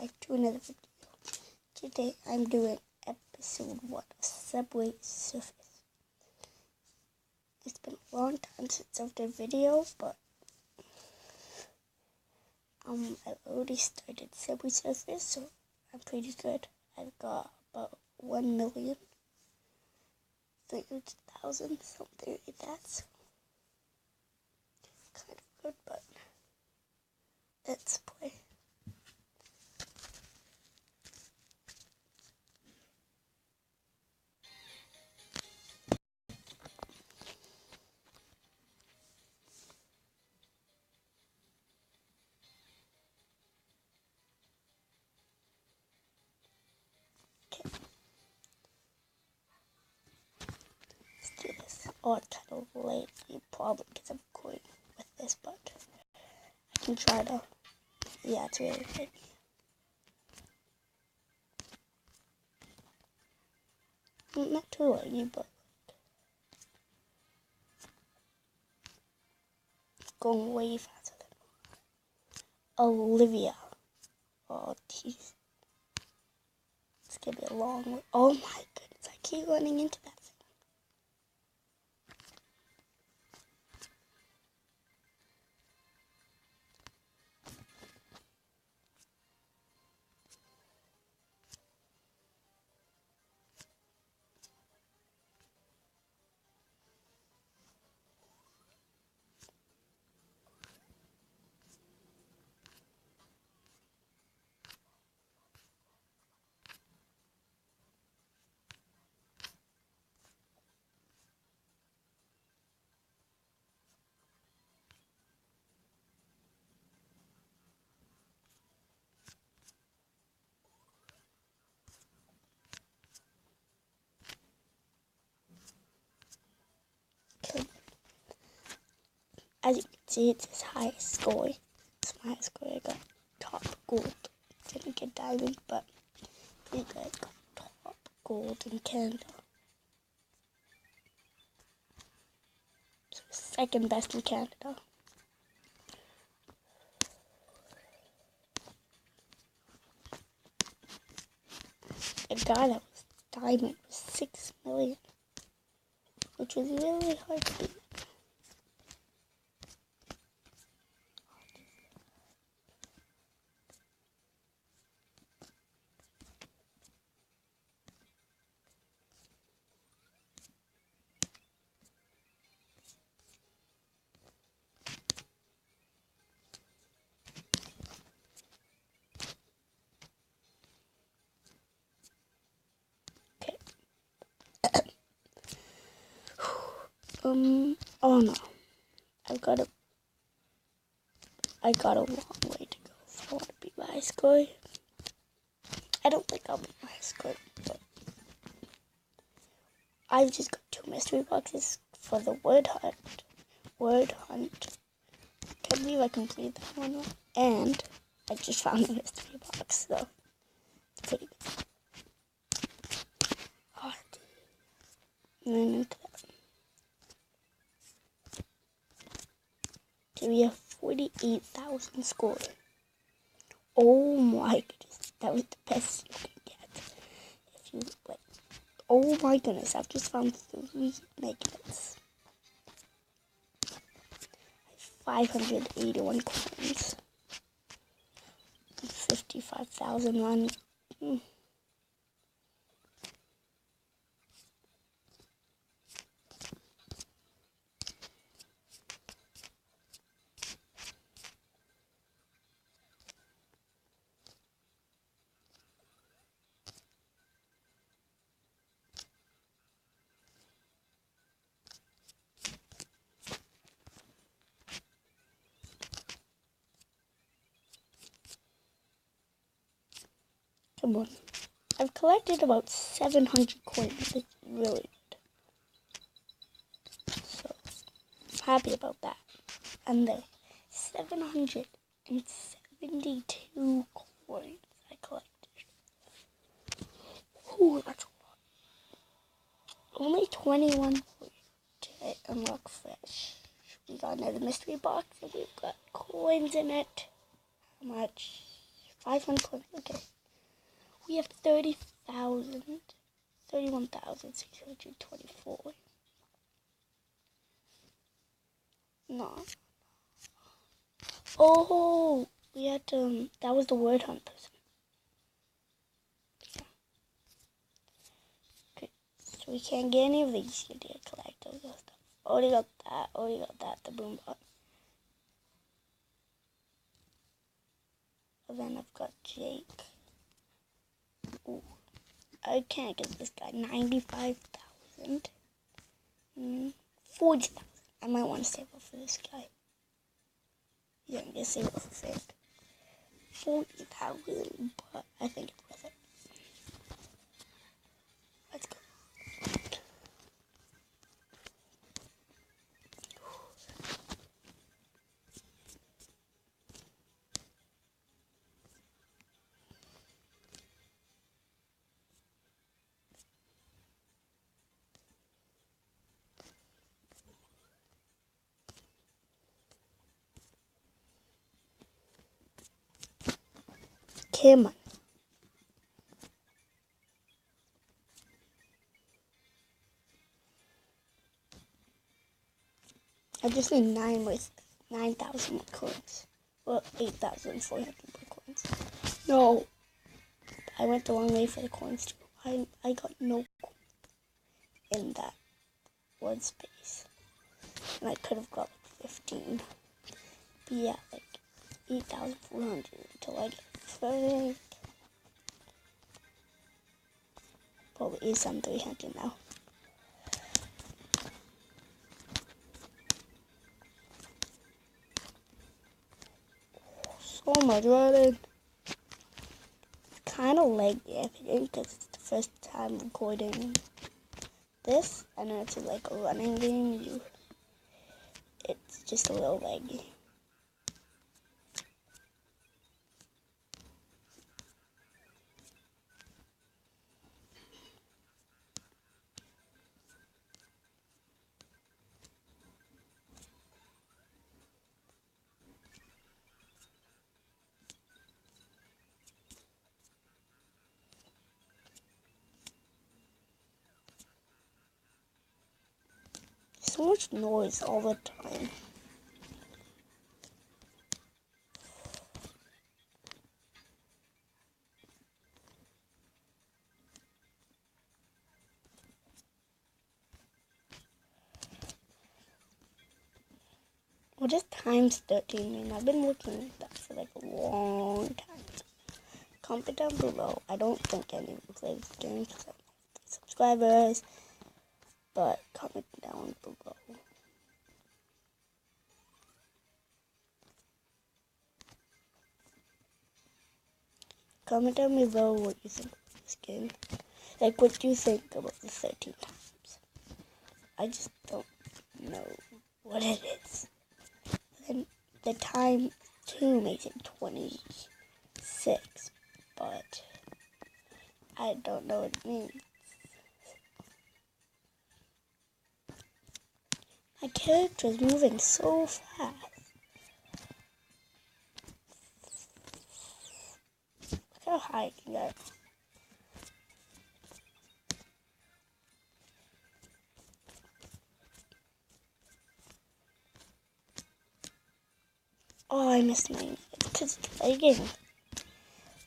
back to another video. Today I'm doing episode 1 of Subway Surfers. It's been a long time since I've done a video, but I've already started Subway Surfers, so I'm pretty good. I've got about 1,300,000, something like that. So kind of good, but let's play. Let's do this. Oh, it's kind of late, probably because I'm recording with this, but I can try to. Yeah, it's really late. Not too late, but it's going way faster than Olivia. Oh, geez. It's gonna be a long way. Oh my goodness, I keep running into that thing. As you can see, it's his highest score. It's my highest score. I got top gold. Didn't get diamond, but pretty good. I got top gold in Canada. So second best in Canada. The guy that was diamond was 6 million, which was really hard to beat. Oh no, I got a long way to go if I want to beat my high score. I don't think I'll beat my high score, but I've just got 2 mystery boxes for the word hunt. Can't believe I completed that one, and I just found a mystery box, so it's pretty good. Oh, and then into that. So we have 48,000 scored. Oh my goodness, that was the best you can get. If you like, oh my goodness, I've just found 3 magnets. I have 581 coins. 55,000 run. Come on. I've collected about 700 coins. It's really good. So, I'm happy about that. And the 772 coins I collected. Ooh, that's a lot. Only 21 to unlock fish. We got another mystery box and we've got coins in it. How much? 500 coins. Okay. We have 31,624. No. Oh, we had to, that was the word hunt person. Yeah. Okay, so we can't get any of these. You did collect those stuff. Already got that, the boom bot. And then I've got Jake. Ooh, I can't get this guy. 95,000. 40,000. I might want to save up for this guy. Yeah, I'm gonna save up for fake. 40,000, but I think it's worth it. Let's go. Come on. I just need 9,000 more coins. Well, 8,400 more coins. No, I went the wrong way for the coins too. I got no coins in that one space. And I could have got like 15. But yeah, like 8,400 until I get fake. Probably is some 300 now. So much running. Kind of laggy, I think, because it's the first time recording this. I know it's like a running game. It's just a little laggy. So much noise all the time. What does times 13 mean? I've been looking at that for like a long time. Comment down below. I don't think any of you play this game because I have subscribers. But comment down below. Comment down below what you think of this game. Like what you think about the 13 times. I just don't know what it is. And the time 2 makes it 26. But I don't know what it means. My character is moving so fast. Look how high I can go. Oh, I missed mine. It's because it's lagging.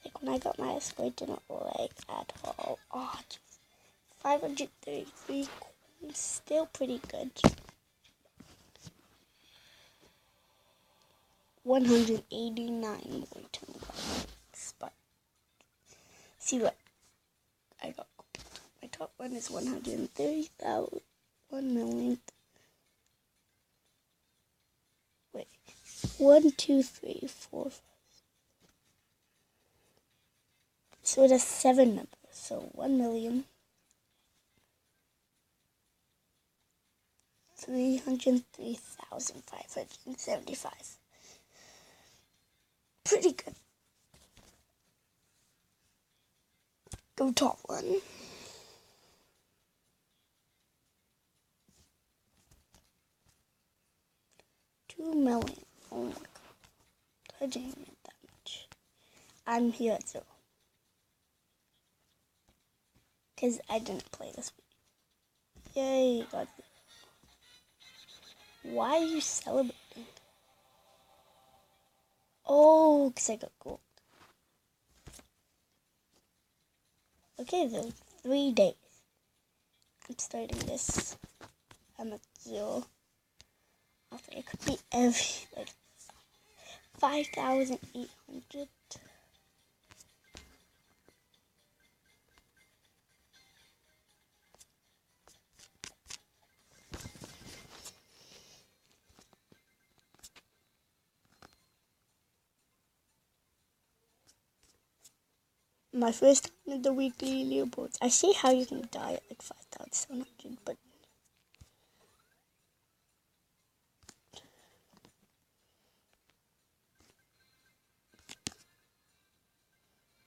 Like when I got my escort, it didn't lag at all. Oh, geez. 533 coins. Still pretty good. 189 more to but see what I got. My top one is 130,000. 1 million. Wait. 1, 2, 3, 4, 5. So it has 7 numbers. So 1,303,575. Pretty good. Go top one. $2 million. Oh my god. I didn't get that much. I'm here at 0. Because I didn't play this week. Yay, got 0. Why are you celebrating? Oh, because I got gold. Okay, then 3 days. I'm starting this. I'm at 0. After it could be like 5,800. My first time in the weekly leaderboards. I see how you can die at like 5,700, but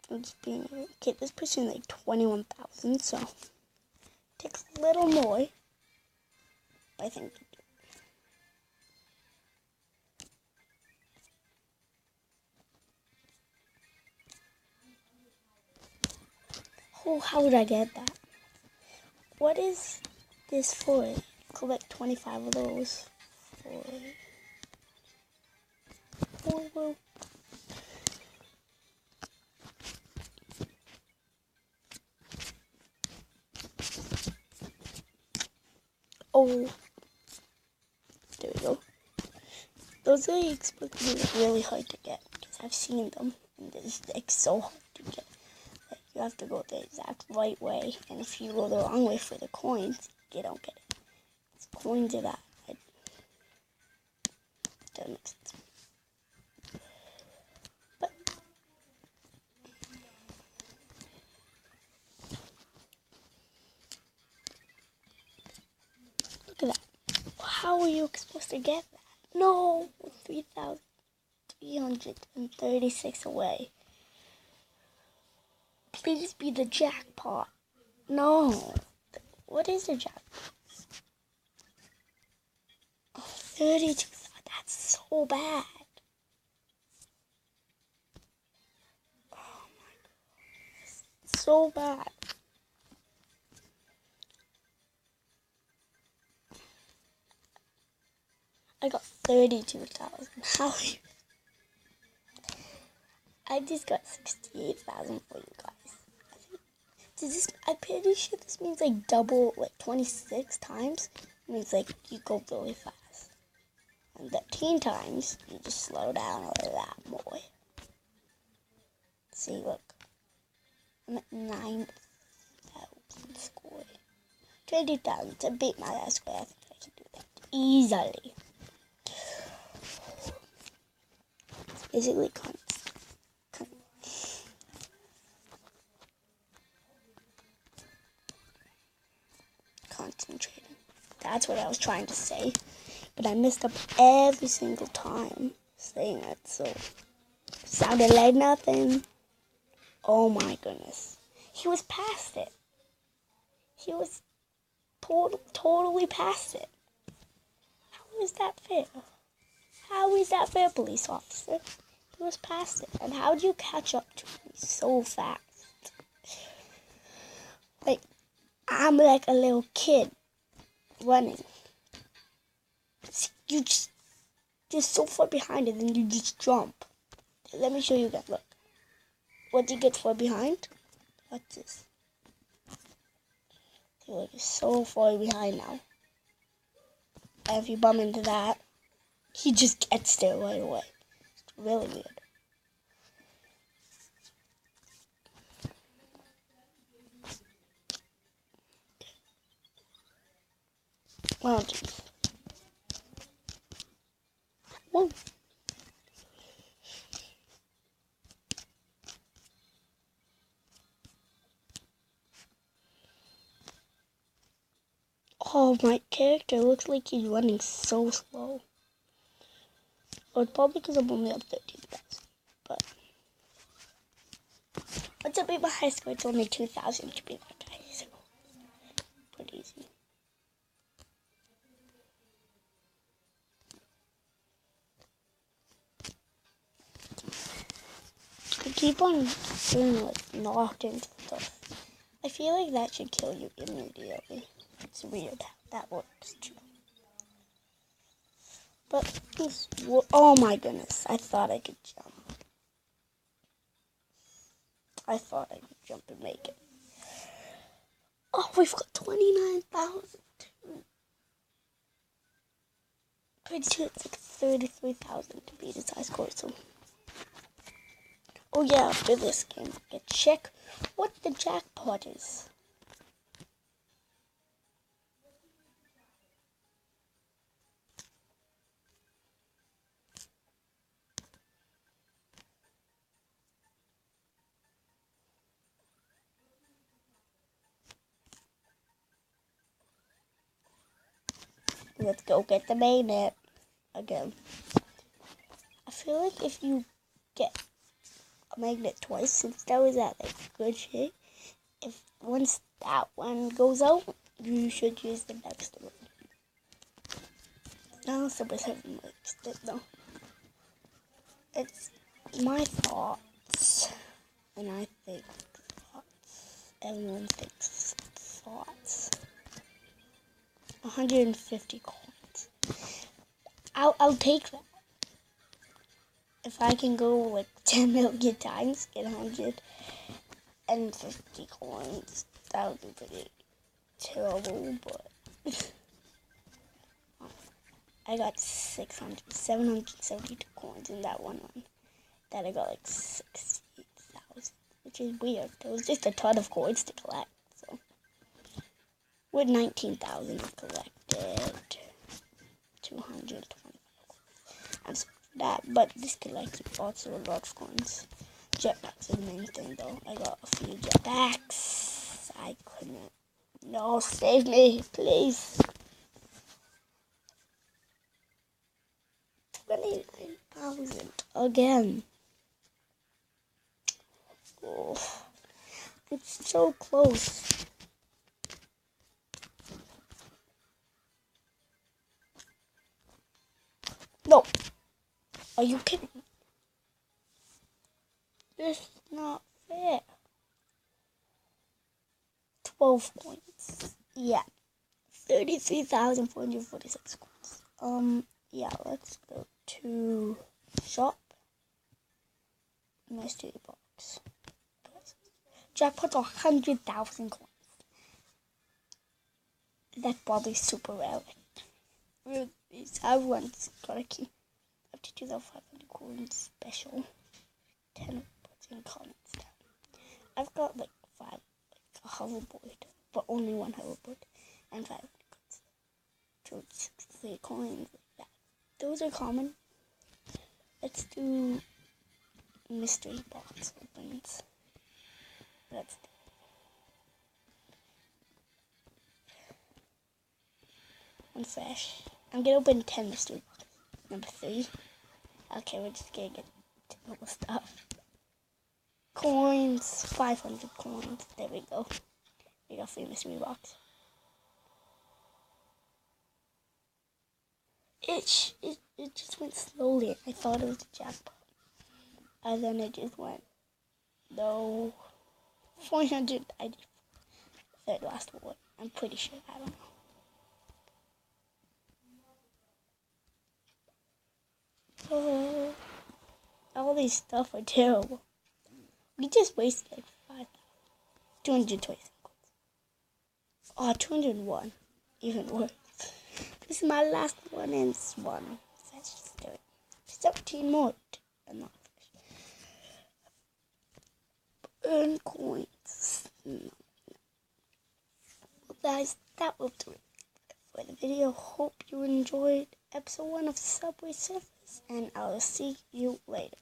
I'm just being okay. This person like 21,000, so it takes a little more. I think. Oh, how would I get that? What is this for? Collect 25 of those. Well. Oh, there we go. Those are expected to be really hard to get because I've seen them and it's like so hard to get. Like, you have to go the exact right way, and if you go the wrong way for the coins, you don't get it. It's coins are that. Doesn't make sense. But look at that. How are you supposed to get that? No, 3,336 away. Please be the jackpot. No. What is the jackpot? Oh, 32. That's so bad. Oh my goodness. So bad. I got 32,000. How? I just got 68,000 for you guys. I'm pretty sure this means like double, like 26 times. It means like you go really fast. And 13 times, you just slow down a lot more. See, look. I'm at 9,000 score. 20,000 to beat my last score. I think I can do that easily. Basically, concentrating. That's what I was trying to say. But I messed up every single time saying it, so sounded like nothing. Oh my goodness. He was past it. He was totally past it. How is that fair? How is that fair, police officer? He was past it. And how do you catch up to me so fast? Like, I'm like a little kid running. You just so far behind and then you just jump. Let me show you guys. Look. What do you get far behind? What's this? You're so far behind now. And if you bump into that, he just gets there right away. It's really weird. Mountains. Whoa. Oh, my character looks like he's running so slow. Or it's probably because I'm only up 13,000. But once I beat my high score, it's only 2,000 to beat that guy. So pretty easy. keep on doing like knocked into stuff, I feel like that should kill you immediately. It's weird how that works too. But oh my goodness, I thought I could jump. I thought I could jump and make it. Oh, we've got 29,000. Pretty sure it's like 33,000 to be the high score. So, oh yeah, after this game, I can check what the jackpot is. Let's go get the magnet again. I feel like if you get a magnet twice, since that was at like good shape, if once that one goes out, you should use the next one. No, Subway's haven't mixed it though. It's my thoughts, and I think thoughts. Everyone thinks thoughts. 150 coins. I'll take that. If I can go like 10 million times, get 150 coins, that would be pretty terrible, but I got 772 coins in that one. That I got like 60,000, which is weird. There was just a ton of coins to collect, so. With 19,000 collected, 225 coins. I'm sorry for that, but this collects also a lot of coins. Jetpacks are the main thing though. I got a few jetpacks. I couldn't. No, save me, please. 29,000 again. Oh, it's so close. No. Are you kidding me? This is not fair. 12 points. Yeah. 33,446 coins. Yeah, let's go to shop. Mystery box. Jackpot's 100,000 coins. That's probably super rare. Everyone's got a key. Up to 2,500 coins special. 10 in comments down. I've got like 5, like a hoverboard, but only one hoverboard, and 5 coins. 263 coins. Yeah, those are common. Let's do mystery box opens. Let's do. One fresh. I'm gonna open 10 mystery boxes. Number 3. Okay, we're just gonna get typical stuff. Coins, 500 coins. There we go. We got 3 mystery box. It just went slowly. I thought it was a jackpot. And then it just went, no, 494. Third last one. I'm pretty sure. I don't know. Oh, all these stuff are terrible. We just wasted like 227 coins. Oh, 201. Even worse. This is my last one and it's one. Let's just do it. 17 more. Enough. Earn coins. Well, guys, that will do it for the video. Hope you enjoyed episode 1 of Subway Surfers, and I'll see you later.